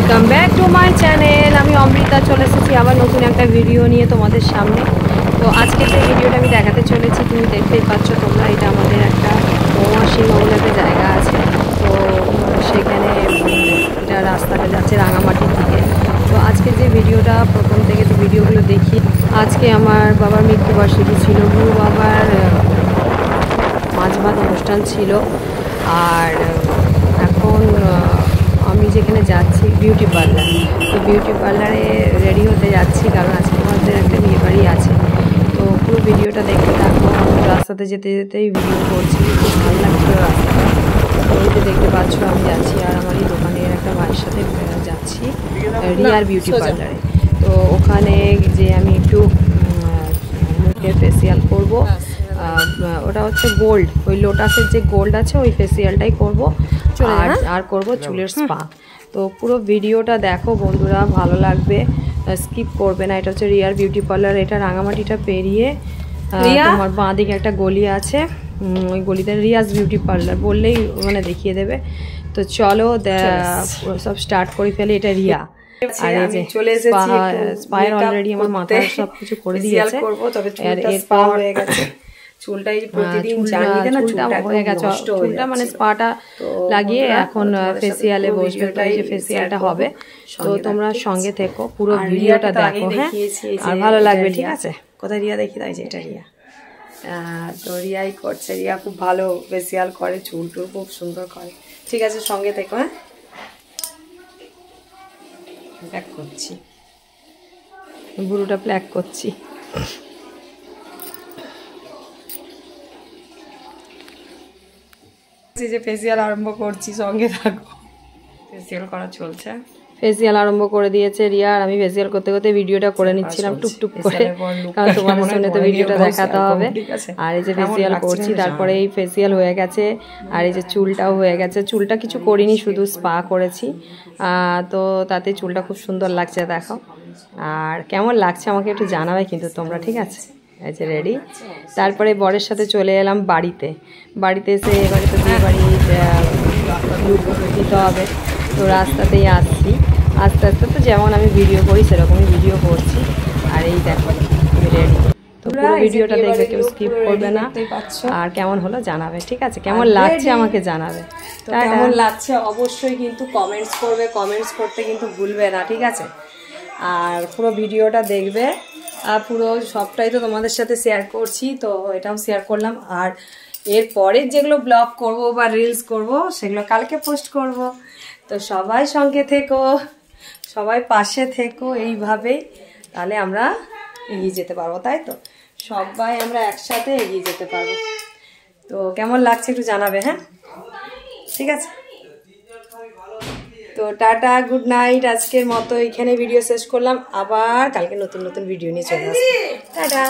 Welcome back to my channel. আমি অমৃতা চলে এসেছি আবার নতুন একটা ভিডিও নিয়ে তোমাদের সামনে। তো আজকে যে ভিডিওটা আমি দেখাতে চলেছি তুমি দেখতেই পাচ্ছ তোমরা, এটা আমাদের একটা মৌমাসিমা বলে একটা জায়গা আছে। তো সেখানে এটা রাস্তাটা যাচ্ছে রাঙামাটির দিকে। তো আজকে যে ভিডিওটা প্রথম থেকে তো ভিডিওগুলো দেখি। আজকে আমার বাবার মৃত্যুবার্ষিকী ছিল, গুরু বাবার মাছ ভাত অনুষ্ঠান ছিল। আর এখন আমি যেখানে যাচ্ছি বিউটি পার্লার, তো বিউটি পার্লারে রেডি হতে যাচ্ছি, কারণ আজকে আমাদের একটা বিয়ে বাড়ি আছে। তো পুরো ভিডিওটা দেখতে থাকবো। রাস্তাতে যেতে যেতেই ভিডিও করছি, খুব ভালো লাগছিল রাস্তাটা। এই যে দেখতে পাচ্ছ আমি যাচ্ছি, আর আমার এই দোকানের একটা ভাইয়ের সাথে যাচ্ছি রিয়ার বিউটি পার্লারে। তো ওখানে যে আমি একটু মুখে ফেসিয়াল করব, ওটা হচ্ছে গোল্ড, ওই লোটাসের যে গোল্ড আছে ওই ফেসিয়ালটাই করব, আর করব চুলের স্পা। তো পুরো ভিডিওটা দেখো বন্ধুরা, ভালো লাগবে, স্কিপ করবে না। এটা হচ্ছে রিয়ার বিউটি পার্লার, এটা রাঙামাটিটা পেরিয়ে তোমার বাঁ দিকে একটা গলি আছে, ওই গলিতে রিয়াজ বিউটি পার্লার বললেই মানে দেখিয়ে দেবে। তো চলো সব স্টার্ট করে ফেলে। এটা রিয়া, আর এই যে চলে এসেছি, স্পায়ের অলরেডি আমার মাথায় সব কিছু করে দিয়েছে। আর এরপর হয়ে গেছে চুলটাই প্রতিদিন জানিয়ে না, চুলটা হয়ে গেছে, চুলটা মানে স্পাটা লাগিয়ে এখন ফেসিয়ালে বসবে। তাই যে ফেসিয়ালটা হবে, তো তোমরা সঙ্গে থেকো, পুরো ভিডিওটা দেখো, হ্যাঁ, আর ভালো লাগবে, ঠিক আছে? কোথায় রিয়া দেখি, তাই যে এটা রিয়া। তো রিয়াই করছে, রিয়া খুব ভালো ফেসিয়াল করে, চুল টুল খুব সুন্দর করে। ঠিক আছে, সঙ্গে থেকো, হ্যাঁ। প্ল্যাক করছি, বুড়োটা প্ল্যাক করছি। যে ফেসিয়াল আরম্ভ করছি, সঙ্গে থাকো। ফেসিয়াল করা চলছে, ফেসিয়াল আরম্ভ করে দিয়েছে রিয়া, আর আমি ফেসিয়াল করতে করতে ভিডিওটা করে নিচ্ছিলাম টুকটুক করে, কারণ তোমাদের সামনে তো ভিডিওটা দেখাতে হবে। আর এই যে ফেসিয়াল করছি, তারপরে এই ফেসিয়াল হয়ে গেছে, আর এই যে চুলটাও হয়ে গেছে। চুলটা কিছু করিনি, শুধু স্পা করেছি। তো তাতে চুলটা খুব সুন্দর লাগছে, দেখো। আর কেমন লাগছে আমাকে একটু জানাবে কিন্তু তোমরা, ঠিক আছে? এই যে রেডি। তারপরে বরের সাথে চলে এলাম বাড়িতে। বাড়িতে এসে এবারে তো বিয়ে বাড়ি দিতে হবে, তো রাস্তাতেই আসছি। আস্তে আস্তে তো যেমন আমি ভিডিও করি সেরকমই ভিডিও করছি। আর এই দেখো রেডি। তো পুরো ভিডিওটা দেখবে, কেউ স্কিপ করবে না। আর কেমন হলো জানাবে, ঠিক আছে? কেমন লাগছে আমাকে জানাবে। কেমন লাগছে অবশ্যই কিন্তু কমেন্টস করবে, কমেন্টস করতে কিন্তু ভুলবে না, ঠিক আছে? আর পুরো ভিডিওটা দেখবে, আর পুরো সবটাই তো তোমাদের সাথে শেয়ার করছি, তো এটাও শেয়ার করলাম। আর এরপরে যেগুলো ব্লগ করব বা রিলস করব সেগুলো কালকে পোস্ট করব। তো সবাই সঙ্গে থেকো, সবাই পাশে থেকো, এইভাবেই তাহলে আমরা এগিয়ে যেতে পারবো, তাই তো? সবাই আমরা একসাথে এগিয়ে যেতে পারবো। তো কেমন লাগছে একটু জানাবে, হ্যাঁ, ঠিক আছে? তো টাটা, গুড নাইট। আজকের মতো এখানে ভিডিও শেষ করলাম, আবার কালকে নতুন নতুন ভিডিও নিয়ে চলে আসবো। টাটা।